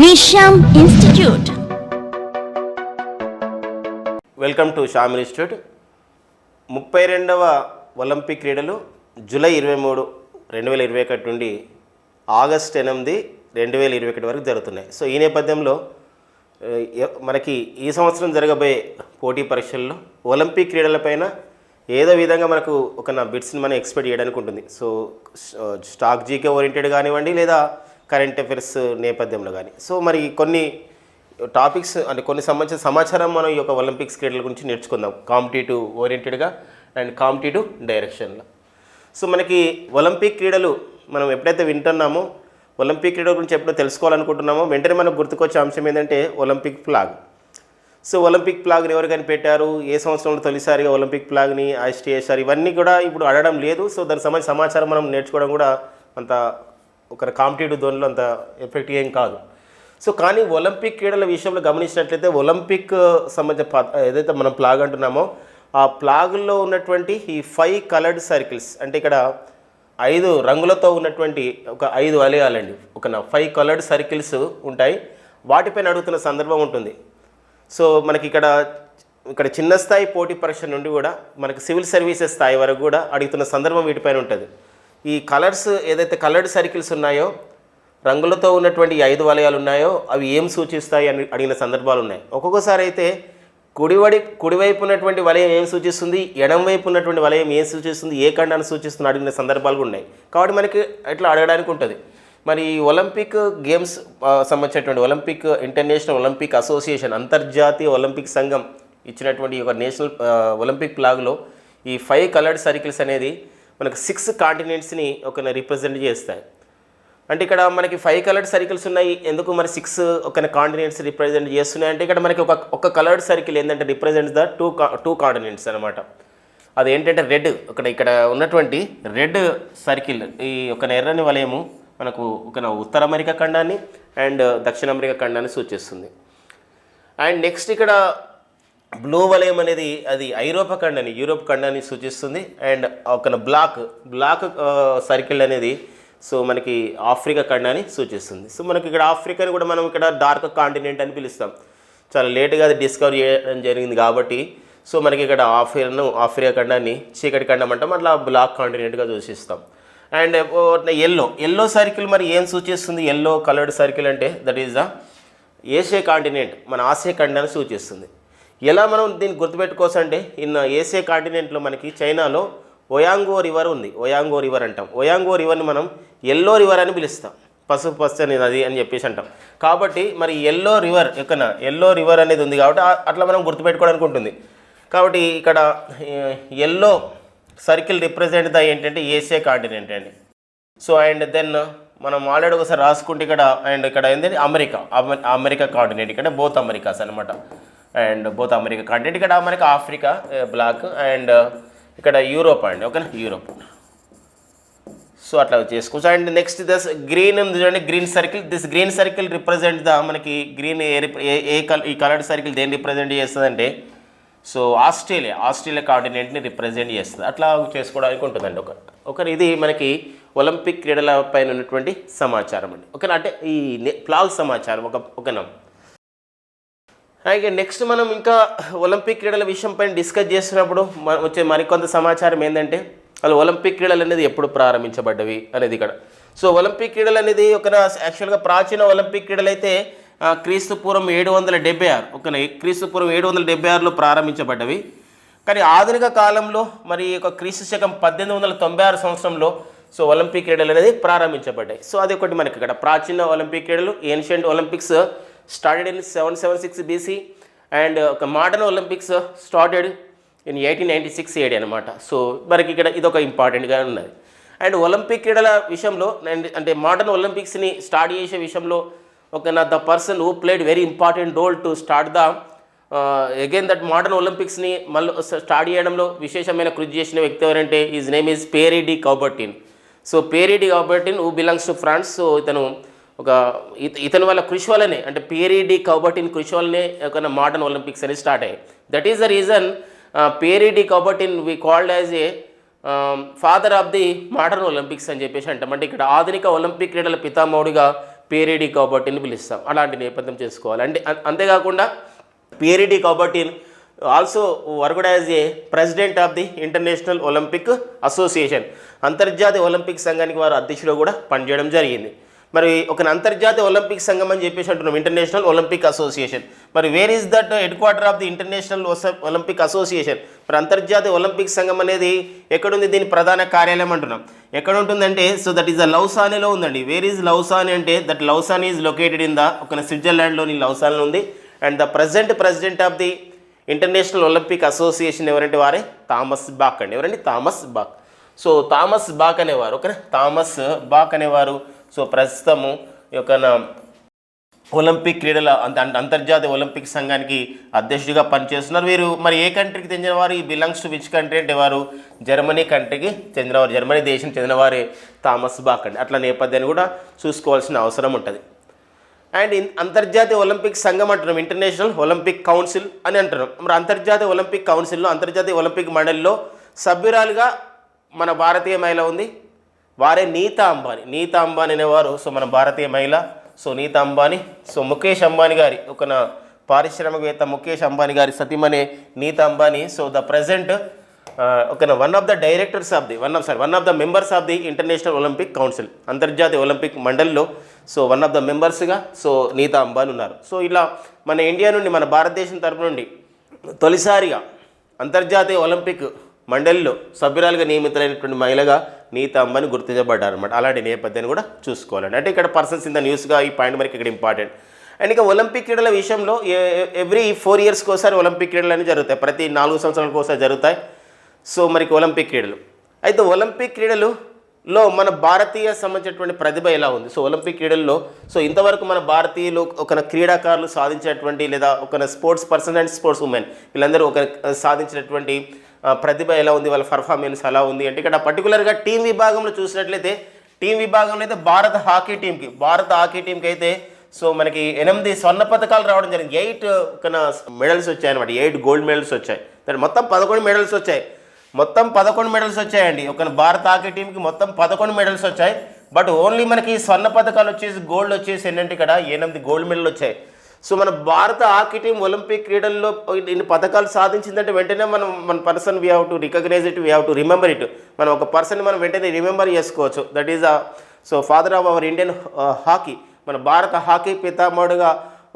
నిషామ్ institute. Welcome to Shyam institute. 32వ Olympic క్రీడలు July 23, 2021 నుండి ఆగస్ట్ 8, 2021 వరకు జరుగుతున్నాయి. సో ఈ నేపథ్యంలో మనకి ఈ సంవత్సరం జరగబోయే పోటీ పరీక్షల్లో ఒలింపిక్ క్రీడలపైన ఏదో విధంగా మనకు ఒక బిట్స్ని మనం ఎక్స్పెక్ట్ చేయడానికి ఉంటుంది. సో స్టాక్ జీకే ఓరియంటెడ్ కానివ్వండి, లేదా కరెంట్ అఫైర్స్ నేపథ్యంలో కానీ. సో మరి కొన్ని టాపిక్స్ అంటే కొన్ని సంబంధించిన సమాచారం మనం ఈ యొక్క ఒలింపిక్స్ క్రీడల గురించి నేర్చుకుందాం, కాంపిటేటివ్ ఓరియంటెడ్గా అండ్ కాంపిటేటివ్ డైరెక్షన్లో. సో మనకి ఒలింపిక్ క్రీడలు మనం ఎప్పుడైతే వింటున్నామో, ఒలింపిక్ క్రీడల గురించి ఎప్పుడో తెలుసుకోవాలనుకుంటున్నామో వెంటనే మనకు గుర్తుకొచ్చే అంశం ఏంటంటే ఒలింపిక్ ఫ్లాగ్. సో ఒలింపిక్ ఫ్లాగ్ని ఎవరు కనిపెట్టారు, ఏ సంవత్సరంలో తొలిసారిగా ఒలింపిక్ ఫ్లాగ్ని హైస్ట్ చేశారు, ఇవన్నీ కూడా ఇప్పుడు అడగడం లేదు. సో దానికి సంబంధించిన సమాచారం మనం నేర్చుకోవడం కూడా అంత ఒక కాంపిటేటివ్ జోన్లో అంత ఎఫెక్టివ్ ఏం కాదు. సో కానీ ఒలింపిక్ క్రీడల విషయంలో గమనించినట్లయితే ఒలింపిక్ సంబంధించిన ఏదైతే మనం ఫ్లాగ్ అంటున్నామో ఆ ఫ్లాగుల్లో ఉన్నటువంటి ఈ 5 కలర్డ్ సర్కిల్స్, అంటే ఇక్కడ 5 రంగులతో ఉన్నటువంటి ఒక 5 వలయాలండి, ఒక 5 కలర్డ్ సర్కిల్స్ ఉంటాయి. వాటిపైన అడుగుతున్న సందర్భం ఉంటుంది. సో మనకి ఇక్కడ చిన్న స్థాయి పోటీ పరీక్ష నుండి కూడా మనకి సివిల్ సర్వీసెస్ స్థాయి వరకు కూడా అడుగుతున్న సందర్భం వీటిపైన ఉంటుంది. ఈ కలర్స్ ఏదైతే కలర్డ్ సర్కిల్స్ ఉన్నాయో, రంగులతో ఉన్నటువంటి 5 వలయాలు ఉన్నాయో అవి ఏం సూచిస్తాయి అని అడిగిన సందర్భాలు ఉన్నాయి. ఒక్కొక్కసారి అయితే కుడివైపు ఉన్నటువంటి వలయం ఏం సూచిస్తుంది, ఎడంవైపు ఉన్నటువంటి వలయం ఏం సూచిస్తుంది, ఏ ఖండాన్ని సూచిస్తుంది అడిగిన సందర్భాలు ఉన్నాయి. కాబట్టి మనకి ఇట్లా అడగడానికి ఉంటుంది. మరి ఒలింపిక్ గేమ్స్ సంబంధించినటువంటి ఒలింపిక్ ఇంటర్నేషనల్ ఒలింపిక్ అసోసియేషన్, అంతర్జాతీయ ఒలింపిక్ సంఘం ఇచ్చినటువంటి ఒక నేషనల్ ఒలింపిక్ ఫ్లాగ్లో ఈ 5 కలర్డ్ సర్కిల్స్ అనేది మనకు 6 కాంటినెంట్స్ని ఒక రిప్రజెంట్ చేస్తాయి. అంటే ఇక్కడ మనకి 5 కలర్డ్ సర్కిల్స్ ఉన్నాయి, ఎందుకు మరి 6 ఒక కాంటినెంట్స్ రిప్రజెంట్ చేస్తున్నాయి అంటే ఇక్కడ మనకి ఒక కలర్డ్ సర్కిల్ ఏంటంటే రిప్రజెంట్స్ ద టూ కాంటినెంట్స్ అనమాట. అది ఏంటంటే రెడ్, ఇక్కడ ఉన్నటువంటి రెడ్ సర్కిల్ ఈ ఒక ఎర్రని వలయము మనకు ఒక ఉత్తర అమెరికా ఖండాన్ని అండ్ దక్షిణ అమెరికా ఖండాన్ని సూచిస్తుంది. అండ్ నెక్స్ట్ ఇక్కడ బ్లూ వలయం అనేది అది యూరోప్ ఖండాన్ని సూచిస్తుంది. అండ్ ఒక బ్లాక్ సర్కిల్ అనేది సో మనకి ఆఫ్రికా ఖండాన్ని సూచిస్తుంది. సో మనకి ఇక్కడ ఆఫ్రికాని కూడా మనం ఇక్కడ డార్క్ కాంటినెంట్ అని పిలుస్తాం. చాలా లేట్గా అది డిస్కవర్ చేయడం జరిగింది కాబట్టి సో మనకి ఇక్కడ ఆఫ్రికా ఖండాన్ని చీకటి ఖండం అంటాం, అట్లా బ్లాక్ కాంటినెంట్గా సూచిస్తాం. అండ్ ఎల్లో సర్కిల్ మరి ఏం సూచిస్తుంది, ఎల్లో కలర్డ్ సర్కిల్ అంటే that is the Asia continent, మన ఆసియా ఖండాన్ని సూచిస్తుంది. ఎలా మనం దీన్ని గుర్తుపెట్టుకోవచ్చు అంటే ఏషియా కాంటినెంట్లో మనకి చైనాలో ఒయాంగో రివర్ ఉంది, ఒయాంగో రివర్ అంటాం. ఒయాంగో రివర్ని మనం ఎల్లో రివర్ అని పిలుస్తాం, పసుపు పచ్చని నది అని చెప్పేసి అంటాం. కాబట్టి మరి ఎల్లో రివర్ అనేది ఉంది కాబట్టి అట్లా మనం గుర్తుపెట్టుకోవడానికి ఉంటుంది. కాబట్టి ఇక్కడ ఎల్లో సర్కిల్ రిప్రజెంట్ ద ఏంటంటే ఏషియా కాంటినెంట్ అండి. సో అండ్ దెన్ మనం ఆల్రెడీ ఒకసారి రాసుకుంటే ఇక్కడ ఏంటంటే అమెరికా కాంటినెంట్, ఇక్కడ బోత్ అమెరికాస్ అనమాట. అండ్ బోత్ అమెరికా కాంటినెంట్, ఇక్కడ మనకి ఆఫ్రికా బ్లాక్ అండ్ ఇక్కడ యూరోప్ అండి, ఓకేనా, యూరోప్. సో అట్లా చేసుకోవచ్చు. అండ్ నెక్స్ట్ దస్ గ్రీన్ ఉంది చూడండి, గ్రీన్ సర్కిల్ రిప్రజెంట్ ద మనకి గ్రీన్ ఈ కలర్డ్ సర్కిల్ దేన్ని రిప్రజెంట్ చేస్తుంది అంటే సో ఆస్ట్రేలియా కాంటినెంట్ని రిప్రజెంట్ చేస్తుంది. అట్లా చేసుకోవడానికి ఉంటుందండి. ఒక ఇది మనకి ఒలింపిక్ క్రీడల పైన ఉన్నటువంటి సమాచారం అండి, ఓకేనా. అంటే ఈ ఫ్లాగ్ సమాచారం ఓకేనా. అలాగే నెక్స్ట్ మనం ఇంకా ఒలింపిక్ క్రీడల విషయం పైన డిస్కస్ చేస్తున్నప్పుడు వచ్చే మరికొంత సమాచారం ఏంటంటే వాళ్ళు ఒలింపిక్ క్రీడలు అనేది ఎప్పుడు ప్రారంభించబడ్డవి అనేది ఇక్కడ. సో ఒలింపిక్ క్రీడలు అనేది యాక్చువల్గా ప్రాచీన ఒలింపిక్ క్రీడలు అయితే క్రీస్తుపూర్వం 776 క్రీస్తుపూర్వం 776లో ప్రారంభించబడ్డవి. కానీ ఆధునిక కాలంలో మరి ఒక క్రీస్తు శకం 1896 సంవత్సరంలో సో ఒలింపిక్ క్రీడలు అనేది ప్రారంభించబడ్డాయి. సో అది ఒకటి మనకి ఇక్కడ ప్రాచీన ఒలింపిక్ క్రీడలు, ancient Olympics started in 776 BC and modern Olympics started in 1896 AD అనమాట. సో మనకి ఇక్కడ ఇదొక ఇంపార్టెంట్గా ఉన్నది. అండ్ ఒలింపిక్ క్రీడల విషయంలో అంటే మోడర్న్ ఒలింపిక్స్ని స్టార్ట్ చేసే విషయంలో the person who played very important role to start the again that modern ఒలింపిక్స్ని మళ్ళీ స్టార్ట్ చేయడంలో విశేషమైన కృషి చేసిన వ్యక్తి ఎవరంటే his name is Pierre de Coubertin. So Pierre de Coubertin who belongs to France. So ఇతని వల్ల కృషి వల్లనే అంటే పియరీ డి కౌబర్టిన్ కృషి వల్లనే ఒక మోడర్న్ ఒలింపిక్స్ అనేది స్టార్ట్ అయ్యాయి. That is the reason Pierre de Coubertin we called as a father of the modern Olympics అని చెప్పేసి అంటాం. అంటే ఇక్కడ ఆధునిక ఒలింపిక్ క్రీడల పితామహుడిగా పేరిడి కబడ్డీని పిలుస్తాం. అలాంటి నేపథ్యం చేసుకోవాలి. అంటే అంతేకాకుండా Pierre de Coubertin also worked as a president of the international Olympic association, అంతర్జాతీయ ఒలింపిక్ సంఘానికి వారు అధ్యక్షుడు కూడా పనిచేయడం జరిగింది. మరి ఒక అంతర్జాతీయ ఒలింపిక్ సంఘం అని చెప్పేసి అంటున్నాం, ఇంటర్నేషనల్ ఒలింపిక్ అసోసియేషన్. మరి where is that head quarter of the international Olympic association? మరి అంతర్జాతీయ ఒలింపిక్ సంఘం అనేది ఎక్కడుంది? దీని ప్రధాన కార్యాలయం అంటున్నాం. ఎక్కడ ఉంటుందంటే సో దట్ ఈస్ ద లౌసానేలో ఉందండి. వేర్ ఈజ్ లౌసానే అంటే that Lausanne is located in the ఒక స్విట్జర్లాండ్లోని లౌసాన్ ఉంది. And the president of the international Olympic association ఎవరంటే వారే థామస్ బాక్ అండి. ఎవరండి? Thomas Bach. So Thomas Bach అనేవారు, ఓకేనా, థామస్ బాక్ అనేవారు సో ప్రస్తుతము ఈ యొక్క ఒలింపిక్ క్రీడల అంతర్జాతీయ ఒలింపిక్ సంఘానికి అధ్యక్షుడిగా పనిచేస్తున్నారు. వీరు మరి ఏ కంట్రీకి చెందినవారు? ఈ బిలాంగ్స్ టు విచ్ కంట్రీ అంటే వారు జర్మనీ కంట్రీకి చెందినవారు, జర్మనీ దేశం చెందినవారే థామస్ బాక్ అండి. అట్లా నేపథ్యాన్ని కూడా చూసుకోవాల్సిన అవసరం ఉంటుంది. అండ్ అంతర్జాతీయ ఒలింపిక్ సంఘం అంటున్నాం, ఇంటర్నేషనల్ ఒలింపిక్ కౌన్సిల్ అని అంటున్నాం. మరి అంతర్జాతీయ ఒలింపిక్ కౌన్సిల్లో, అంతర్జాతీయ ఒలింపిక్ మండలిలో సభ్యురాలుగా మన భారతీయ మహిళ ఉంది. వారే నీతా అంబానీ అనేవారు సో మన భారతీయ మహిళ. సో నీతా అంబానీ, సో ముఖేష్ అంబానీ గారి ఒక పారిశ్రామికవేత్త ముఖేష్ అంబానీ గారి సతీమణి Nita Ambani. So the present one of the members of the international Olympic council, అంతర్జాతీయ ఒలింపిక్ మండలిలో సో వన్ ఆఫ్ ద మెంబర్స్గా సో నీతా అంబానీ ఉన్నారు. సో ఇలా మన ఇండియా నుండి, మన భారతదేశం తరపు నుండి తొలిసారిగా అంతర్జాతీయ ఒలింపిక్ మండలిలో సభ్యురాలుగా నియమితులైనటువంటి మహిళగా నీతా అంబానీ గుర్తించబడ్డారన్నమాట. అలాంటి నేపథ్యాన్ని కూడా చూసుకోవాలండి. అంటే ఇక్కడ పర్సన్స్ ఇన్ ద న్యూస్గా ఈ పాయింట్ మనకి ఇక్కడ ఇంపార్టెంట్. అండ్ ఇక ఒలింపిక్ క్రీడల విషయంలో ఎవ్రీ 4 ఇయర్స్కి ఒకసారి ఒలింపిక్ క్రీడలు అనేవి జరుగుతాయి, ప్రతి 4 సంవత్సరాలకు ఒకసారి జరుగుతాయి. సో మనకి ఒలింపిక్ క్రీడలు అయితే ఒలింపిక్ క్రీడలలో మన భారతీయ సంబంధించినటువంటి ప్రతిభ ఎలా ఉంది? సో ఒలింపిక్ క్రీడల్లో సో ఇంతవరకు మన భారతీయులు ఒక క్రీడాకారులు సాధించినటువంటి లేదా ఒక sports person and sports women వీళ్ళందరూ ఒక సాధించినటువంటి ప్రతిభ ఎలా ఉంది, వాళ్ళ పర్ఫార్మెన్స్ ఎలా ఉంది అంటే ఇక్కడ పర్టికులర్గా టీం విభాగంలో చూసినట్లయితే భారత హాకీ టీంకి అయితే సో మనకి 8 స్వర్ణ పథకాలు రావడం జరిగింది. 8 మెడల్స్ వచ్చాయన్నమాట. 8 గోల్డ్ మెడల్స్ వచ్చాయి. మొత్తం 11 మెడల్స్ వచ్చాయి. మొత్తం 11 మెడల్స్ వచ్చాయండి. ఒక భారత హాకీ టీంకి మొత్తం 11 మెడల్స్ వచ్చాయి. బట్ ఓన్లీ మనకి స్వర్ణ పథకాలు వచ్చేసి గోల్డ్ వచ్చేసి ఏంటంటే ఇక్కడ 8 గోల్డ్ మెడల్ వచ్చాయి. సో మన భారత హాకీ టీం ఒలింపిక్ క్రీడల్లో ఇన్ని పథకాలు సాధించిందంటే వెంటనే మన person we have to recognize it, we have to remember it. మనం ఒక పర్సన్ మనం వెంటనే రిమెంబర్ చేసుకోవచ్చు. That is so father of our Indian hockey, మన భారత హాకీ పితామహుడుగా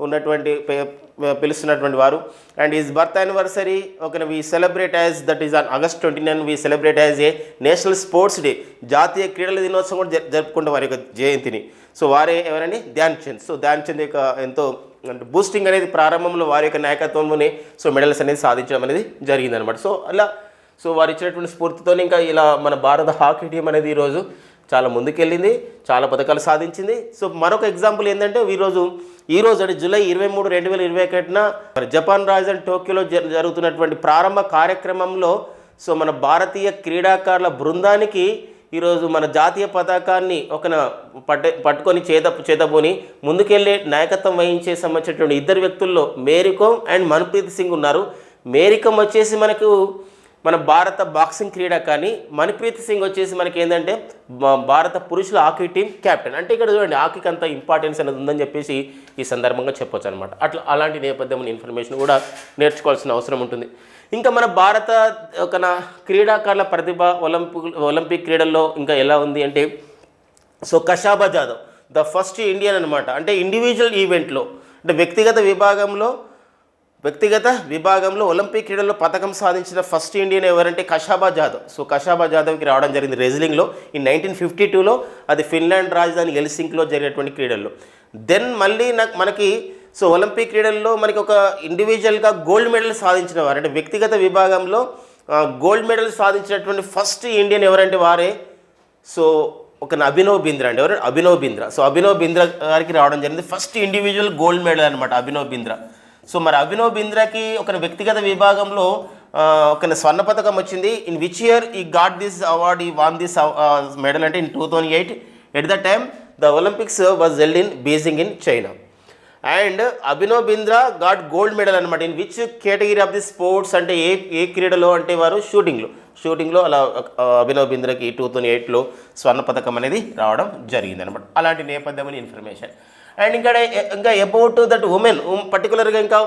ఉన్నటువంటి పిలుస్తున్నటువంటి వారు. And is birth anniversary we celebrate as that is on August 29 we celebrate as a national sports day, జాతీయ క్రీడల దినోత్సవం కూడా జరుపుకుంటాం వారి యొక్క జయంతిని. సో వారే ఎవరండి? ధ్యాన్ చంద్. సో ధ్యాన్ చంద్ యొక్క ఎంతో బూస్టింగ్ అనేది ప్రారంభంలో వారి యొక్క నాయకత్వంలోనే సో మెడల్స్ అనేది సాధించడం అనేది జరిగిందనమాట. సో అలా సో వారు ఇచ్చినటువంటి స్ఫూర్తితో ఇంకా ఇలా మన భారత హాకీ టీం అనేది ఈరోజు చాలా ముందుకెళ్ళింది, చాలా పథకాలు సాధించింది. సో మరొక ఎగ్జాంపుల్ ఏంటంటే ఈరోజు అంటే జూలై 23, 2021 మరి జపాన్ రాజధాని టోక్యోలో జరుగుతున్నటువంటి ప్రారంభ కార్యక్రమంలో సో మన భారతీయ క్రీడాకారుల బృందానికి ఈరోజు మన జాతీయ పతాకాన్ని పట్టుకొని చేతబోని ముందుకెళ్ళే నాయకత్వం వహించే సంబంధించినటువంటి 2 వ్యక్తుల్లో మేరీకోమ్ అండ్ మన్ప్రీత్ సింగ్ ఉన్నారు. మేరీకోమ్ వచ్చేసి మనకు మన భారత బాక్సింగ్ క్రీడాకారిణి, మన్ప్రీత్ సింగ్ వచ్చేసి మనకి ఏంటంటే భారత పురుషుల హాకీ టీం కెప్టెన్. అంటే ఇక్కడ చూడండి హాకీకి అంత ఇంపార్టెన్స్ అనేది ఉందని చెప్పేసి ఈ సందర్భంగా చెప్పొచ్చు అనమాట. అలాంటి నేపథ్యం ఇన్ఫర్మేషన్ కూడా నేర్చుకోవాల్సిన అవసరం ఉంటుంది. ఇంకా మన భారత క్రీడాకారుల ప్రతిభ ఒలింపిక్ క్రీడల్లో ఇంకా ఎలా ఉంది అంటే so Khashaba Jadhav the first Indian అనమాట. అంటే ఇండివిజువల్ ఈవెంట్లో అంటే వ్యక్తిగత విభాగంలో ఒలింపిక్ క్రీడల్లో పథకం సాధించిన ఫస్ట్ ఇండియన్ ఎవరంటే కషాబా జాదవ్. సో కషాబా జాదవ్కి రావడం జరిగింది రెజ్లింగ్లో ఈ 1952లో, అది ఫిన్లాండ్ రాజధాని హెల్సింకిలో జరిగినటువంటి క్రీడల్లో. దెన్ మళ్ళీ మనకి సో ఒలింపిక్ క్రీడల్లో మనకి ఒక ఇండివిజువల్గా గోల్డ్ మెడల్ సాధించిన వారు అంటే వ్యక్తిగత విభాగంలో గోల్డ్ మెడల్ సాధించినటువంటి ఫస్ట్ ఇండియన్ ఎవరంటే వారే సో అభినవ్ బింద్రా అండి. ఎవరు? అభినవ్ బింద్రా. సో అభినవ్ బింద్రా గారికి రావడం జరిగింది ఫస్ట్ ఇండివిజువల్ గోల్డ్ మెడల్ అనమాట అభినవ్ బింద్రా. సో మరి అభినవ్ బింద్రాకి వ్యక్తిగత విభాగంలో స్వర్ణ పథకం వచ్చింది. In which year he got this award, he won this medal అంటే in 2008. At the time the Olympics was held in Beijing in China. And Abhinav Bindra got gold medal అనమాట. In which category of the sports అంటే ఏ క్రీడలో అంటే వారు షూటింగ్లో షూటింగ్లో అలా అభినవ్ బింద్రాకి 2008లో స్వర్ణ పథకం అనేది రావడం జరిగింది అనమాట. అలాంటి నేపథ్యం ఇన్ఫర్మేషన్. అండ్ ఇంకా అబౌట్ దట్ ఉమెన్ పర్టికులర్గా ఇంకా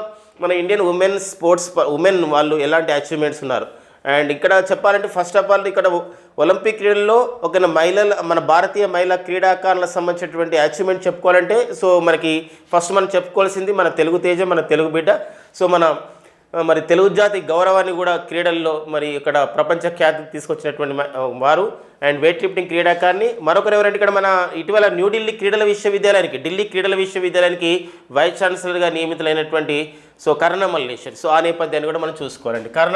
మన ఇండియన్ ఉమెన్ స్పోర్ట్స్ ఉమెన్ వాళ్ళు ఎలాంటి అచీవ్మెంట్స్ ఉన్నారు. అండ్ ఇక్కడ చెప్పాలంటే ఫస్ట్ ఆఫ్ ఆల్ ఇక్కడ ఒలింపిక్ క్రీడల్లో ఒక మన భారతీయ మహిళా క్రీడాకారులకు సంబంధించినటువంటి అచీవ్మెంట్ చెప్పుకోవాలంటే సో మనకి ఫస్ట్ మనం చెప్పుకోవాల్సింది మన తెలుగు తేజం, మన తెలుగు బిడ్డ. సో మరి తెలుగు జాతి గౌరవాన్ని కూడా క్రీడల్లో మరి ఇక్కడ ప్రపంచ ఖ్యాతి తీసుకొచ్చినటువంటి వారు అండ్ వెయిట్ లిఫ్టింగ్ క్రీడాకారిణి. మరొకరు ఎవరంటే ఇక్కడ మన ఇటీవల ఢిల్లీ క్రీడల విశ్వవిద్యాలయానికి వైస్ ఛాన్సలర్గా నియమితులైనటువంటి సో కర్ణ మల్లేశ్వరి. సో ఆ నేపథ్యాన్ని కూడా మనం చూసుకోవాలండి. కర్ణ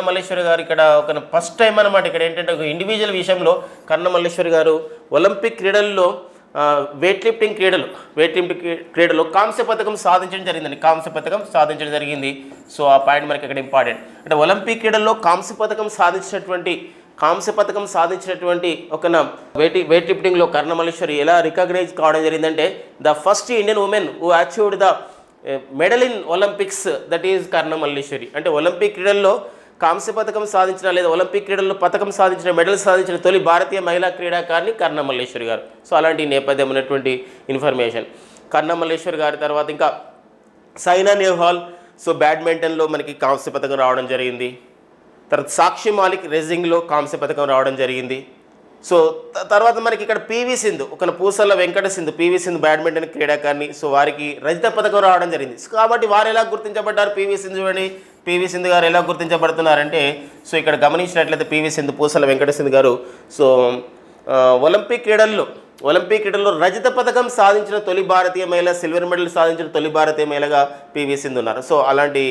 మల్లేశ్వరి గారు ఇక్కడ ఒక ఫస్ట్ టైం అనమాట. ఇక్కడ ఏంటంటే ఒక ఇండివిజువల్ విషయంలో కర్ణ మల్లేశ్వరి గారు ఒలింపిక్ క్రీడల్లో వెయిట్ లిఫ్టింగ్ క్రీడలో కాంస్య పథకం సాధించడం జరిగింది. సో ఆ పాయింట్ మనకి ఇక్కడ ఇంపార్టెంట్. అంటే ఒలింపిక్ క్రీడల్లో కాంస్య పథకం సాధించినటువంటి ఒక వెయిట్ లిఫ్టింగ్లో కర్ణ మల్లేశ్వరి ఎలా రికగ్నైజ్ కావడం జరిగిందంటే the first Indian women who achieved the medal in Olympics, that is Karnam Malleswari. అంటే ఒలింపిక్ క్రీడల్లో కాంస్య పథకం సాధించిన లేదా ఒలింపిక్ క్రీడల్లో పథకం సాధించిన మెడల్ సాధించిన తొలి భారతీయ మహిళా క్రీడాకారిణి కర్ణ మల్లేశ్వరి గారు. సో అలాంటి నేపథ్యం ఉన్నటువంటి ఇన్ఫర్మేషన్. కర్ణ మల్లేశ్వరి గారి తర్వాత ఇంకా సైనా నెహ్వాల్ సో బ్యాడ్మింటన్లో మనకి కాంస్య పథకం రావడం జరిగింది. తర్వాత సాక్షి మాలిక్ రెజ్లింగ్లో కాంస్య పథకం రావడం జరిగింది. సో తర్వాత మనకి ఇక్కడ పివి సింధు ఒక పూసల వెంకట సింధు బ్యాడ్మింటన్ క్రీడాకారిణి. సో వారికి రజత పథకం రావడం జరిగింది. కాబట్టి వారు ఎలా గుర్తించబడ్డారు? పివి సింధు గారు ఎలా గుర్తించబడుతున్నారంటే సో ఇక్కడ గమనించినట్లయితే పివి సింధు పూసల వెంకట సింధు గారు సో ఒలింపిక్ క్రీడల్లో రజత పథకం సాధించిన తొలి భారతీయ మహిళ, సిల్వర్ మెడల్ సాధించిన తొలి భారతీయ మహిళగా పివి సింధు ఉన్నారు. సో అలాంటి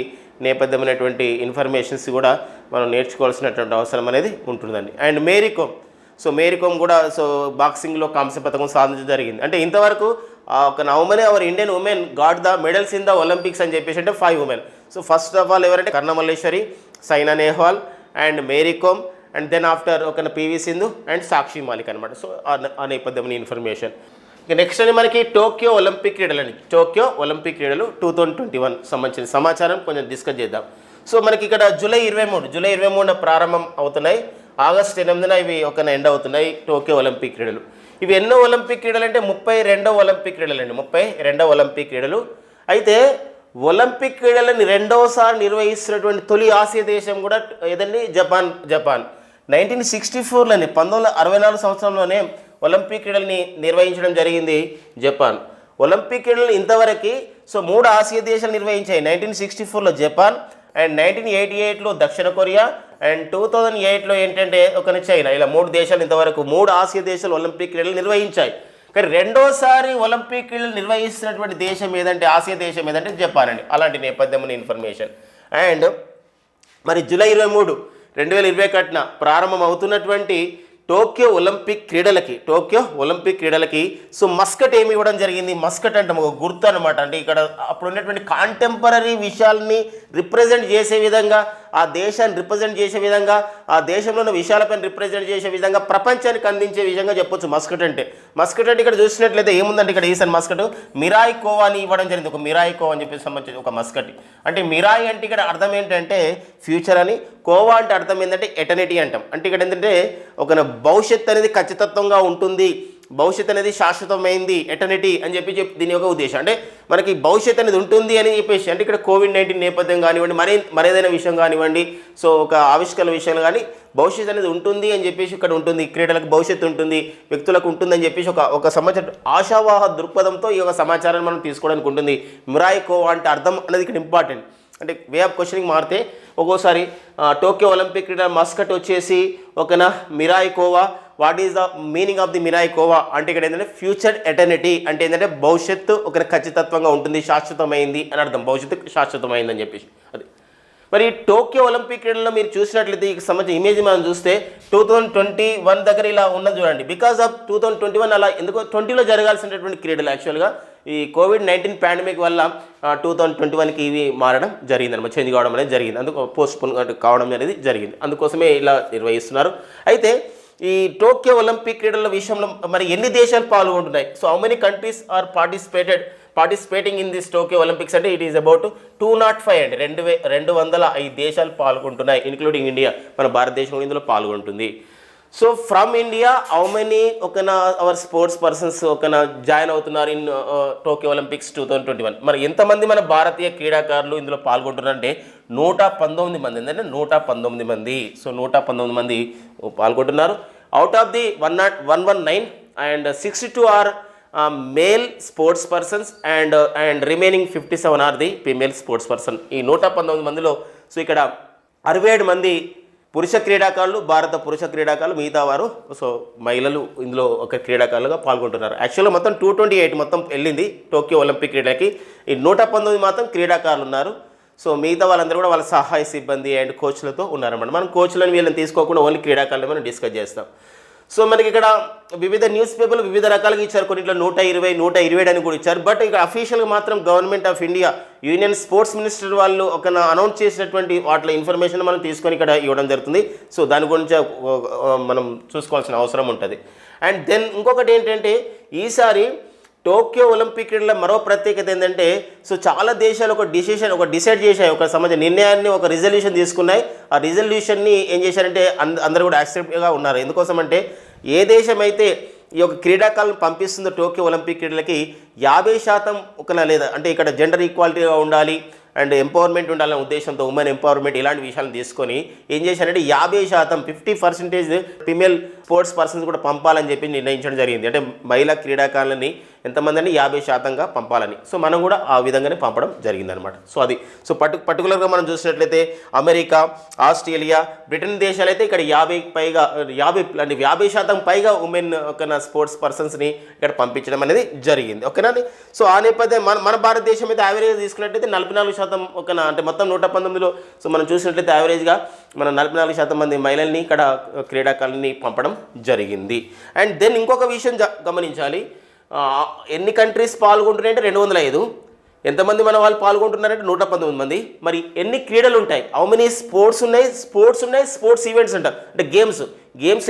నేపథ్యమైనటువంటి ఇన్ఫర్మేషన్స్ కూడా మనం నేర్చుకోవాల్సినటువంటి అవసరం అనేది ఉంటుందండి. అండ్ మేరీ కోమ్ కూడా సో బాక్సింగ్లో కాంస్య పథకం సాధించడం జరిగింది. అంటే ఇంతవరకు ఒక our Indian women got the medals in the Olympics అని చెప్పేసి అంటే 5 women. So first of all ఎవరంటే Karnam Malleswari, Saina Nehwal and Mary Kom and then after ఒక పివి సింధు అండ్ సాక్షి మాలిక్ అనమాట. సో ఆ నేపథ్యం ఇన్ఫర్మేషన్. ఇక నెక్స్ట్ అని మనకి టోక్యో ఒలింపిక్ క్రీడలు 2021 సంబంధించిన సమాచారం కొంచెం డిస్కస్ చేద్దాం. సో మనకి ఇక్కడ జూలై 23 ప్రారంభం అవుతున్నాయి. ఆగస్టు 8న ఇవి ఎండ్ అవుతున్నాయి టోక్యో ఒలింపిక్ క్రీడలు. ఇవి ఎన్నో ఒలింపిక్ క్రీడలు అంటే 32వ ఒలింపిక్ క్రీడలు. అయితే ఒలింపిక్ క్రీడలని రెండవసారి నిర్వహిస్తున్నటువంటి తొలి ఆసియా దేశం కూడా ఏదండి? జపాన్. 1964లోనే 1964 సంవత్సరంలోనే ఒలింపిక్ క్రీడల్ని నిర్వహించడం జరిగింది జపాన్. ఒలింపిక్ క్రీడలను ఇంతవరకు సో 3 ఆసియా దేశాలు నిర్వహించాయి. 1964లో జపాన్ అండ్ 1988లో దక్షిణ కొరియా అండ్ 2008లో ఏంటంటే చైనా. ఇలా 3 దేశాలు ఇంతవరకు 3 ఆసియా దేశాలు ఒలింపిక్ క్రీడలు నిర్వహించాయి. కానీ రెండోసారి ఒలింపిక్ క్రీడలు నిర్వహిస్తున్నటువంటి దేశం ఏదంటే ఆసియా దేశం ఏదంటే జపాన్ అండి. అలాంటి నేపథ్యం ఇన్ఫర్మేషన్. అండ్ మరి జూలై 23, 2021 ప్రారంభం అవుతున్నటువంటి టోక్యో ఒలింపిక్ క్రీడలకి సో మస్కట్ ఏమి ఇవ్వడం జరిగింది? మస్కట్ అంటే ఒక గుర్తు అనమాట. అంటే ఇక్కడ అప్పుడు ఉన్నటువంటి కాంటెంపరీ విషయాల్ని రిప్రజెంట్ చేసే విధంగా, ఆ దేశాన్ని రిప్రజెంట్ చేసే విధంగా, ఆ దేశంలో ఉన్న విషయాలపైన రిప్రజెంట్ చేసే విధంగా ప్రపంచానికి అందించే విధంగా చెప్పొచ్చు మస్కట్ అంటే. ఇక్కడ చూసినట్లయితే ఏముందంటే ఇక్కడ ఈసారి మస్కట్ మిరాయి కోవా అని ఇవ్వడం జరిగింది. ఒక మిరాయి కోవా అని చెప్పేసి సంబంధించి ఒక మస్కట్. అంటే మిరాయి అంటే ఇక్కడ అర్థం ఏంటంటే ఫ్యూచర్ అని, కోవా అంటే అర్థం ఏంటంటే ఎటర్నిటీ అంటాం. అంటే ఇక్కడ ఏంటంటే భవిష్యత్తు అనేది ఖచ్చితత్వంగా ఉంటుంది, భవిష్యత్తు అనేది శాశ్వతమైంది, ఎటర్నిటీ అని చెప్పి దీని యొక్క ఉద్దేశం. అంటే మనకి భవిష్యత్తు అనేది ఉంటుంది అని చెప్పేసి. అంటే ఇక్కడ COVID-19 నేపథ్యం కానివ్వండి, మరేదైనా విషయం కానివ్వండి, సో ఒక ఆవిష్కరణ విషయం కానీ భవిష్యత్తు అనేది ఉంటుంది అని చెప్పేసి ఇక్కడ ఉంటుంది. క్రీడలకు భవిష్యత్తు ఉంటుంది, వ్యక్తులకు ఉంటుందని చెప్పేసి ఒక సంవత్సరం ఆశావాహ దృక్పథంతో ఈ యొక్క సమాచారాన్ని మనం తీసుకోవడానికి ఉంటుంది. మిరాయి కోవా అంటే అర్థం అనేది ఇక్కడ ఇంపార్టెంట్. అంటే వే ఆఫ్ క్వశ్చనింగ్ మారితే ఒక్కోసారి టోక్యో ఒలింపిక్ క్రీడల మస్కట్ వచ్చేసి Mirai khoa. What is the meaning of the Mirai khoa అంటే ఇక్కడ ఏంటంటే ఫ్యూచర్ ఎటర్నిటీ అంటే ఏంటంటే భవిష్యత్తు ఖచ్చితత్వంగా ఉంటుంది, శాశ్వతమైంది అని అర్థం. భవిష్యత్తు శాశ్వతమైంది అని చెప్పేసి అది. మరి టోక్యో ఒలింపిక్ క్రీడల్లో మీరు చూసినట్లయితే ఈ సంబంధించిన ఇమేజ్ మనం చూస్తే 2021 దగ్గర ఇలా ఉన్నది చూడండి. బికాస్ ఆఫ్ 2021 అలా ఎందుకో 20లో జరగాల్సినటువంటి క్రీడలు యాక్చువల్గా ఈ COVID-19 పాండమిక్ వల్ల 2021కి ఇవి మారడం జరిగింది అనమాట, చేంజ్ కావడం అనేది జరిగింది. అందుకు పోస్ట్పోన్ కావడం అనేది జరిగింది. అందుకోసమే ఇలా నిర్వహిస్తున్నారు. అయితే ఈ టోక్యో ఒలింపిక్ క్రీడల విషయంలో మరి ఎన్ని దేశాలు పాల్గొంటున్నాయి? So how many countries are participated? Participating in this Tokyo Olympics అంటే ఇట్ ఈస్ అబౌట్ 205 అండి 205 దేశాలు పాల్గొంటున్నాయి, ఇంక్లూడింగ్ ఇండియా. మన భారతదేశం ఇందులో పాల్గొంటుంది. So from India how many our sports persons join అవుతున్నారు ఇన్ టోక్యో ఒలింపిక్స్ 2021? మరి ఎంతమంది మన భారతీయ క్రీడాకారులు ఇందులో పాల్గొంటున్నారంటే 119 మంది. ఏంటంటే 119 మంది. సో 119 మంది పాల్గొంటున్నారు. Out of the 119 and 62 are male sports persons and remaining 57 are the female sports person. ఈ 119 మందిలో సో ఇక్కడ 67 మంది పురుష క్రీడాకారులు, భారత పురుష క్రీడాకారులు, మిగతా వారు సో మహిళలు ఇందులో ఒక క్రీడాకారులుగా పాల్గొంటున్నారు. యాక్చువల్గా మొత్తం 228 మొత్తం వెళ్ళింది టోక్యో ఒలింపిక్ క్రీడలకి. ఈ 119 మాత్రం క్రీడాకారులు ఉన్నారు. సో మిగతా వాళ్ళందరూ కూడా వాళ్ళ సహాయ సిబ్బంది అండ్ కోచ్లతో ఉన్నారన్నమాట. మనం కోచ్లను వీళ్ళని తీసుకోకుండా ఓన్లీ క్రీడాకారులు మనం డిస్కస్ చేస్తాం. సో మనకి ఇక్కడ వివిధ న్యూస్ పేపర్లు వివిధ రకాలుగా ఇచ్చారు. కొన్నిట్లో 120, 127 అని కూడా ఇచ్చారు. బట్ ఇక్కడ అఫీషియల్గా మాత్రం government of India union sports minister వాళ్ళు అనౌన్స్ చేసినటువంటి వాటిలో ఇన్ఫర్మేషన్ మనం తీసుకొని ఇక్కడ ఇవ్వడం జరుగుతుంది. సో దాని గురించి మనం చూసుకోవాల్సిన అవసరం ఉంటుంది. అండ్ దెన్ ఇంకొకటి ఏంటంటే ఈసారి టోక్యో ఒలింపిక్ క్రీడల మరో ప్రత్యేకత ఏంటంటే సో చాలా దేశాలు డిసైడ్ చేశాయి, ఒక నిర్ణయాన్ని, ఒక రిజల్యూషన్ తీసుకున్నాయి. ఆ రిజల్యూషన్ని ఏం చేశారంటే అందరూ కూడా యాక్సెప్ట్గా ఉన్నారు. ఎందుకోసం అంటే ఏ దేశం అయితే ఈ యొక్క క్రీడాకారులను పంపిస్తుందో టోక్యో ఒలింపిక్ క్రీడలకి 50% లేదా అంటే ఇక్కడ జెండర్ ఈక్వాలిటీగా ఉండాలి అండ్ ఎంపవర్మెంట్ ఉండాలనే ఉద్దేశంతో ఉమెన్ ఎంపవర్మెంట్ ఇలాంటి విషయాలను తీసుకొని ఏం చేశారంటే 50% 50% ఫిమేల్ స్పోర్ట్స్ పర్సన్స్ కూడా పంపాలని చెప్పి నిర్ణయించడం జరిగింది. అంటే మహిళా క్రీడాకారులని ఎంతమంది అని 50%గా పంపాలని. సో మనం కూడా ఆ విధంగానే పంపడం జరిగిందనమాట. సో అది సో పర్టికులర్గా మనం చూసినట్లయితే అమెరికా, ఆస్ట్రేలియా, బ్రిటన్ దేశాలు అయితే ఇక్కడ 50% పైగా ఉమెన్ స్పోర్ట్స్ పర్సన్స్ని ఇక్కడ పంపించడం అనేది జరిగింది. ఓకేనా. సో ఆ నేపథ్యం మన భారతదేశం అయితే యావరేజ్ తీసుకున్నట్లయితే 44% అంటే మొత్తం 119లో సో మనం చూసినట్లయితే యావరేజ్గా మన 44% మంది మహిళల్ని ఇక్కడ క్రీడాకారులని పంపడం జరిగింది. అండ్ దెన్ ఇంకొక విషయం గమనించాలి, ఎన్ని కంట్రీస్ పాల్గొంటున్నాయంటే 205. ఎంతమంది మన వాళ్ళు పాల్గొంటున్నారంటే 119 మంది. మరి ఎన్ని క్రీడలు ఉంటాయి, హౌ మెనీ స్పోర్ట్స్ ఉన్నాయి, స్పోర్ట్స్ ఈవెంట్స్ అంటాం. అంటే గేమ్స్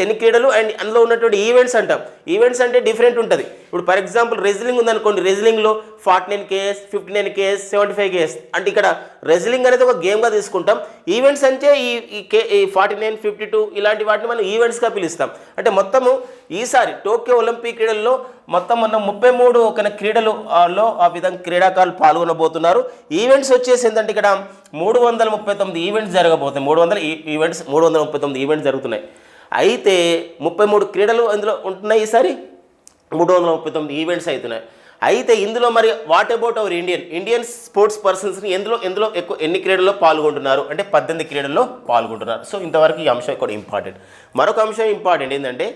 ఎన్ని క్రీడలు అండ్ అందులో ఉన్నటువంటి ఈవెంట్స్ అంటాం. ఈవెంట్స్ అంటే డిఫరెంట్ ఉంటుంది. ఇప్పుడు ఫర్ ఎగ్జాంపుల్ రెజ్లింగ్ ఉందనుకోండి, రెజ్లింగ్లో 49 kgs, 59 kgs, 75 kgs అంటే ఇక్కడ రెజ్లింగ్ అనేది ఒక గేమ్గా తీసుకుంటాం. ఈవెంట్స్ అంటే ఈ 49, 52 ఇలాంటి వాటిని మనం ఈవెంట్స్గా పిలుస్తాం. అంటే మొత్తము ఈసారి టోక్యో ఒలింపిక్ క్రీడల్లో మొత్తం మనం 33 క్రీడలలో ఆ విధంగా క్రీడాకారులు పాల్గొనబోతున్నారు. ఈవెంట్స్ వచ్చేసి ఏంటంటే ఇక్కడ 339 ఈవెంట్స్ జరగబోతున్నాయి. 339 ఈవెంట్స్ జరుగుతున్నాయి. అయితే 33 క్రీడలు అందులో ఉంటున్నాయి. ఈసారి 339 ఈవెంట్స్ అవుతున్నాయి. అయితే ఇందులో మరి what about our Indian sports పర్సన్స్ని ఎందులో ఎక్కువ ఎన్ని క్రీడల్లో పాల్గొంటున్నారు అంటే 18 క్రీడల్లో పాల్గొంటున్నారు. సో ఇంతవరకు ఈ అంశం కూడా ఇంపార్టెంట్. మరొక అంశం ఇంపార్టెంట్ ఏంటంటే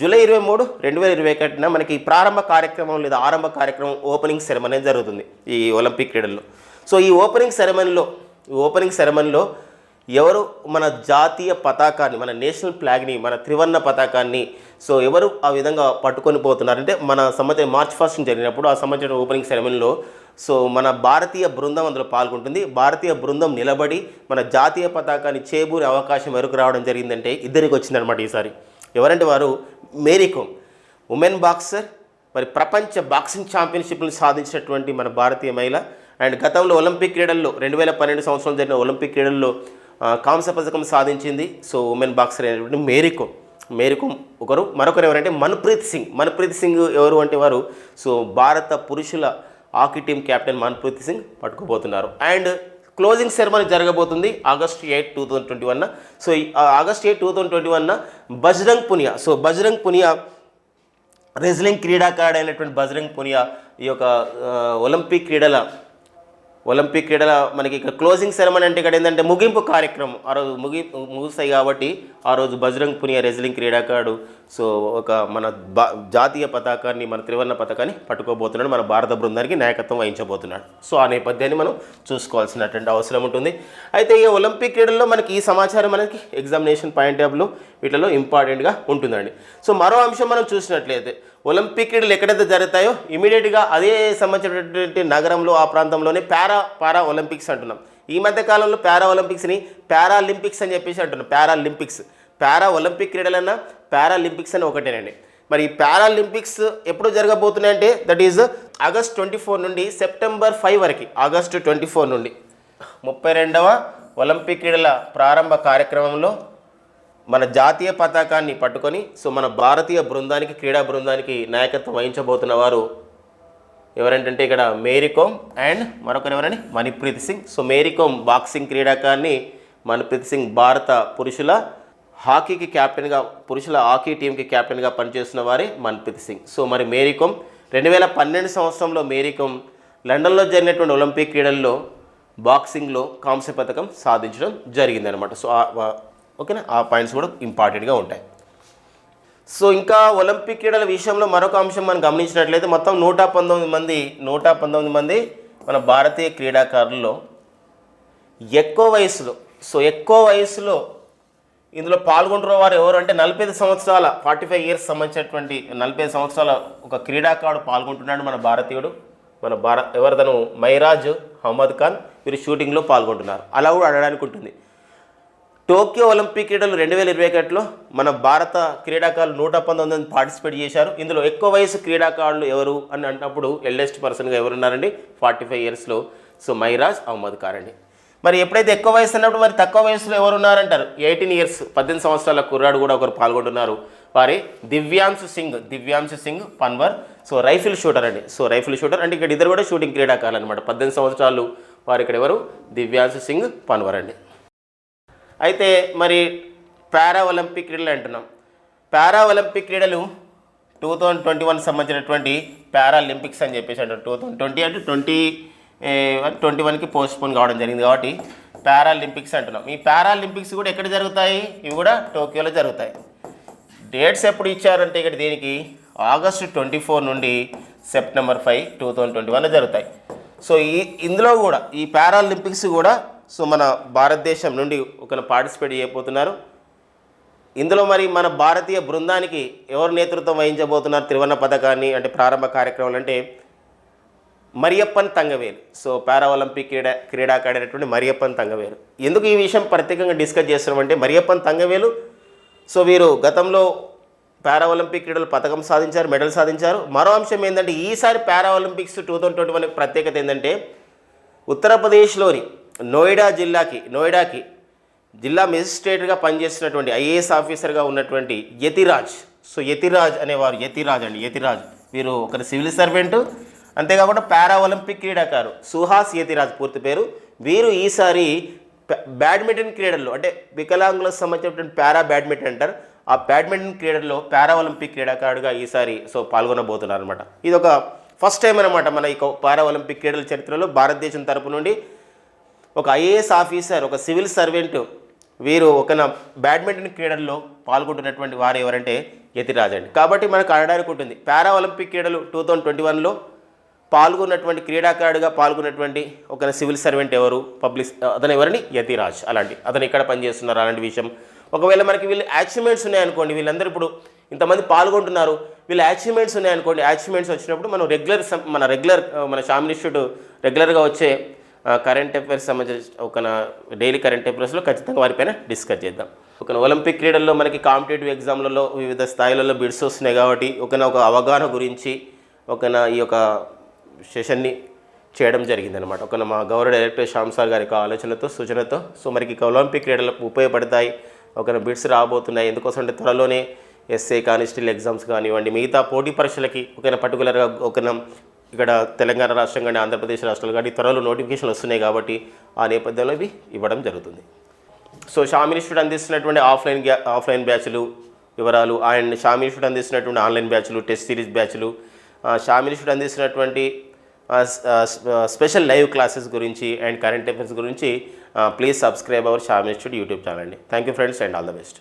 జూలై 23, 2021 మనకి ప్రారంభ కార్యక్రమం లేదా ఆరంభ కార్యక్రమం ఓపెనింగ్ సెరమనీ జరుగుతుంది ఈ ఒలింపిక్ క్రీడల్లో. సో ఈ ఓపెనింగ్ సెరమనీలో ఎవరు మన జాతీయ పతాకాన్ని, మన నేషనల్ ఫ్లాగ్ని, మన త్రివర్ణ పతాకాన్ని సో ఎవరు ఆ విధంగా పట్టుకొని పోతున్నారంటే మన March 1 జరిగినప్పుడు ఆ సంబంధించిన ఓపెనింగ్ సెరమనీలో సో మన భారతీయ బృందం అందులో పాల్గొంటుంది. భారతీయ బృందం నిలబడి మన జాతీయ పతాకాన్ని చేబూరే అవకాశం ఎవరికి రావడం జరిగిందంటే ఇద్దరికి వచ్చిందనమాట ఈసారి. ఎవరంటే వారు మేరీ కోమ్, ఉమెన్ బాక్సర్, మరి ప్రపంచ బాక్సింగ్ ఛాంపియన్షిప్లు సాధించినటువంటి మన భారతీయ మహిళ. అండ్ గతంలో ఒలింపిక్ క్రీడల్లో 2012 సంవత్సరంలో జరిగిన ఒలింపిక్ క్రీడల్లో కాంస్య పథకం సాధించింది. సో ఉమెన్ బాక్సర్ అయినటువంటి మేరీ కోమ్ ఒకరు. మరొకరు ఎవరంటే మన్ప్రీత్ సింగ్ ఎవరు అంటే వారు సో భారత పురుషుల hockey team captain Manpreet Singh పట్టుకోబోతున్నారు. అండ్ క్లోజింగ్ సెరమనీ జరగబోతుంది August 8, 2021. So August 8, 2021 Bajrang Punia wrestling క్రీడాకారుడు అయినటువంటి బజరంగ్ పునియా ఈ యొక్క ఒలింపిక్ క్రీడల మనకి ఇక్కడ క్లోజింగ్ సెరమనీ అంటే ఇక్కడ ఏంటంటే ముగింపు కార్యక్రమం ఆ రోజు ముగుస్తాయి. కాబట్టి ఆ రోజు బజరంగ్ పునియా రెజ్లింగ్ క్రీడాకారుడు సో ఒక మన జాతీయ పతాకాన్ని, మన త్రివర్ణ పతాకాన్ని పట్టుకోబోతున్నాడు, మన భారత బృందానికి నాయకత్వం వహించబోతున్నాడు. సో ఆ నేపథ్యాన్ని మనం చూసుకోవాల్సినటువంటి అవసరం ఉంటుంది. అయితే ఈ ఒలింపిక్ క్రీడల్లో మనకి ఈ సమాచారం మనకి ఎగ్జామినేషన్ పాయింట్ ఆఫ్ వ్యూ వీటిలో ఇంపార్టెంట్గా ఉంటుందండి. సో మరో అంశం మనం చూసినట్లయితే ఒలింపిక్ క్రీడలు ఎక్కడైతే జరుగుతాయో ఇమీడియట్గా అదే సంబంధించినటువంటి నగరంలో ఆ ప్రాంతంలోనే పారా ఒలింపిక్స్ అంటున్నాం. ఈ మధ్య కాలంలో ఒలింపిక్స్ని పారాలింపిక్స్ అని చెప్పేసి అంటున్నాం. పారా ఒలింపిక్ క్రీడలన్నా పారాలింపిక్స్ అని ఒకటేనండి. మరి ఈ పారాలింపిక్స్ ఎప్పుడు జరగబోతున్నాయంటే దట్ ఈజ్ ఆగస్ట్ 24 నుండి సెప్టెంబర్ 5 వరకు, ఆగస్టు 24 నుండి 32వ ఒలింపిక్ క్రీడల ప్రారంభ కార్యక్రమంలో మన జాతీయ పతాకాన్ని పట్టుకొని సో మన భారతీయ బృందానికి, క్రీడా బృందానికి నాయకత్వం వహించబోతున్న వారు ఎవరంటే ఇక్కడ మేరీ కోమ్ అండ్ మరొకరు ఎవరని మణిప్రీత్ సింగ్. సో మేరీ కోమ్ బాక్సింగ్ క్రీడాకారిణి, మణిప్రీత్ సింగ్ భారత పురుషుల హాకీకి క్యాప్టెన్గా, పురుషుల హాకీ టీంకి క్యాప్టెన్గా పనిచేస్తున్న వారే మణిప్రీత్ సింగ్. సో మరి మేరీ కోమ్ 2012 సంవత్సరంలో మేరీ కోమ్ లండన్లో జరిగినటువంటి ఒలింపిక్ క్రీడల్లో బాక్సింగ్లో కాంస్య పథకం సాధించడం జరిగిందనమాట. సో ఓకేనా, ఆ పాయింట్స్ కూడా ఇంపార్టెంట్గా ఉంటాయి. సో ఇంకా ఒలింపిక్ క్రీడల విషయంలో మరొక అంశం మనం గమనించినట్లయితే మొత్తం 119 మంది మన భారతీయ క్రీడాకారుల్లో ఎక్కువ వయసులో ఇందులో పాల్గొంటున్న వారు ఎవరు అంటే 45 సంవత్సరాల 45 ఇయర్స్ సంబంధించినటువంటి 45 సంవత్సరాల ఒక క్రీడాకారుడు పాల్గొంటున్నాడు మన భారతీయుడు. ఎవరితను మైరాజ్ అహ్మద్ ఖాన్. వీరు షూటింగ్లో పాల్గొంటున్నారు. అలా కూడా అడగడానికి ఉంటుంది. టోక్యో ఒలింపిక్ క్రీడలు 2021లో మన భారత క్రీడాకారులు 119 మంది పార్టిసిపేట్ చేశారు. ఇందులో ఎక్కువ వయసు క్రీడాకారులు ఎవరు అని అన్నప్పుడు ఎల్డెస్ట్ పర్సన్గా ఎవరున్నారండి 45 ఇయర్స్లో. సో మైరాజ్ అహ్మద్ ఖాన్ అండి. మరి ఎప్పుడైతే ఎక్కువ వయసు అన్నప్పుడు మరి తక్కువ వయసులో ఎవరున్నారంటారు? 18 ఇయర్స్ 18 సంవత్సరాల కుర్రాడు కూడా ఒకరు పాల్గొంటున్నారు. వారి Divyansh Singh Panwar. So rifle shooter అండి. సో రైఫిల్ షూటర్ అంటే ఇక్కడ ఇద్దరు కూడా షూటింగ్ క్రీడాకారులు అనమాట. 18 సంవత్సరాలు వారు ఇక్కడ ఎవరు? దివ్యాంశు సింగ్ పన్వర్ అండి. అయితే మరి పారా ఒలింపిక్ క్రీడలు అంటున్నాం. పారా ఒలింపిక్ క్రీడలు 2021 సంబంధించినటువంటి పారాలింపిక్స్ అని చెప్పేసి అంటారు. 2020 అంటే 2021కి పోస్ట్పోన్ కావడం జరిగింది కాబట్టి పారాలింపిక్స్ అంటున్నాం. ఈ పారాలింపిక్స్ కూడా ఎక్కడ జరుగుతాయి? ఇవి కూడా టోక్యోలో జరుగుతాయి. డేట్స్ ఎప్పుడు ఇచ్చారంటే ఇక్కడ దీనికి ఆగస్టు 24 నుండి సెప్టెంబర్ 5, 2021లో జరుగుతాయి. సో ఇందులో కూడా ఈ పారాలింపిక్స్ కూడా సో మన భారతదేశం నుండి ఒక పార్టిసిపేట్ చేయబోతున్నారు. ఇందులో మరి మన భారతీయ బృందానికి ఎవరు నేతృత్వం వహించబోతున్నారు త్రివర్ణ పథకాన్ని అంటే ప్రారంభ కార్యక్రమాలు అంటే Mariyappan Thangavelu. So para Olympic క్రీడాకారైనటువంటి మరియప్పన్ తంగవేలు. ఎందుకు ఈ విషయం ప్రత్యేకంగా డిస్కస్ చేస్తున్నామంటే మరియప్పన్ తంగవేలు సో వీరు గతంలో పారా ఒలింపిక్ క్రీడలు పథకం సాధించారు, మెడల్ సాధించారు. మరో అంశం ఏంటంటే ఈసారి పారా ఒలింపిక్స్ 2021 ప్రత్యేకత ఏంటంటే ఉత్తరప్రదేశ్లోని నోయిడాకి జిల్లా మెజిస్ట్రేట్గా పనిచేస్తున్నటువంటి ఐఏఎస్ ఆఫీసర్గా ఉన్నటువంటి యతిరాజ్. సో యతిరాజ్ వీరు ఒకరి సివిల్ సర్వెంటు, అంతేకాకుండా పారా ఒలింపిక్ క్రీడాకారు సుహాస్ యతిరాజ్ పూర్తి పేరు. వీరు ఈసారి బ్యాడ్మింటన్ క్రీడల్లో అంటే వికలాంగులకు సంబంధించినటువంటి పారా బ్యాడ్మింటన్ అంటారు. ఆ బ్యాడ్మింటన్ క్రీడల్లో పారా ఒలింపిక్ క్రీడాకారుడుగా ఈసారి సో పాల్గొనబోతున్నారు అనమాట. ఇది ఒక ఫస్ట్ టైం అనమాట మన ఈ పారా ఒలింపిక్ క్రీడల చరిత్రలో భారతదేశం తరపు నుండి ఒక ఐఏఎస్ ఆఫీసర్, ఒక సివిల్ సర్వెంట్ వీరు ఒక బ్యాడ్మింటన్ క్రీడల్లో పాల్గొంటున్నటువంటి వారు ఎవరంటే యతిరాజ్ అండి. కాబట్టి మనకు అడగడానికి ఉంటుంది పారా ఒలింపిక్ క్రీడలు 2021లో పాల్గొన్నటువంటి క్రీడాకారుడిగా పాల్గొన్నటువంటి ఒక సివిల్ సర్వెంట్ ఎవరు, అతను ఎవరని యతిరాజ్. అతను ఇక్కడ పనిచేస్తున్నారు అలాంటి విషయం. ఒకవేళ మనకి వీళ్ళు అచీవ్మెంట్స్ ఉన్నాయనుకోండి, వీళ్ళందరూ ఇప్పుడు ఇంతమంది పాల్గొంటున్నారు, వీళ్ళు అచీవ్మెంట్స్ ఉన్నాయనుకోండి, అచీవ్మెంట్స్ వచ్చినప్పుడు మన షామ్ ఇన్స్టిట్యూట్ రెగ్యులర్గా వచ్చే కరెంట్ అఫైర్స్ సంబంధించి ఒక డైలీ కరెంట్ అఫైర్స్లో ఖచ్చితంగా వారిపైన డిస్కస్ చేద్దాం. ఒక ఒలింపిక్ క్రీడల్లో మనకి కాంపిటేటివ్ ఎగ్జామ్లలో వివిధ స్థాయిలలో బిడ్స్ వస్తున్నాయి కాబట్టి ఒక అవగాహన గురించి ఈ యొక్క సెషన్ని చేయడం జరిగిందనమాట. మా గౌరవ డైరెక్టర్ శ్యామ్ సార్ గారి ఆలోచనతో సూచనతో సో మనకి ఒలింపిక్ క్రీడలకు ఉపయోగపడతాయి. బిడ్స్ రాబోతున్నాయి. ఎందుకోసం అంటే త్వరలోనే ఎస్ఏ కానిస్టేబుల్ ఎగ్జామ్స్ కానివ్వండి, మిగతా పోటీ పరీక్షలకి పర్టికులర్గా ఇక్కడ తెలంగాణ రాష్ట్రం కానీ ఆంధ్రప్రదేశ్ రాష్ట్రాలు కానీ త్వరలో నోటిఫికేషన్లు వస్తున్నాయి కాబట్టి ఆ నేపథ్యంలో ఇవి ఇవ్వడం జరుగుతుంది. సో షామ్ ఇన్స్టిట్యూట్ అందిస్తున్నటువంటి ఆఫ్లైన్ బ్యాచ్లు వివరాలు అండ్ షామ్ ఇన్స్టిట్యూట్ అందిస్తున్నటువంటి ఆన్లైన్ బ్యాచ్లు, టెస్ట్ సిరీస్ బ్యాచ్లు, షామ్ ఇన్స్టిట్యూట్ అందిస్తున్నటువంటి స్పెషల్ లైవ్ క్లాసెస్ గురించి అండ్ కరెంట్ అఫైర్స్ గురించి please subscribe our Shyam institute YouTube channel అండి. Thank you friends and all the best.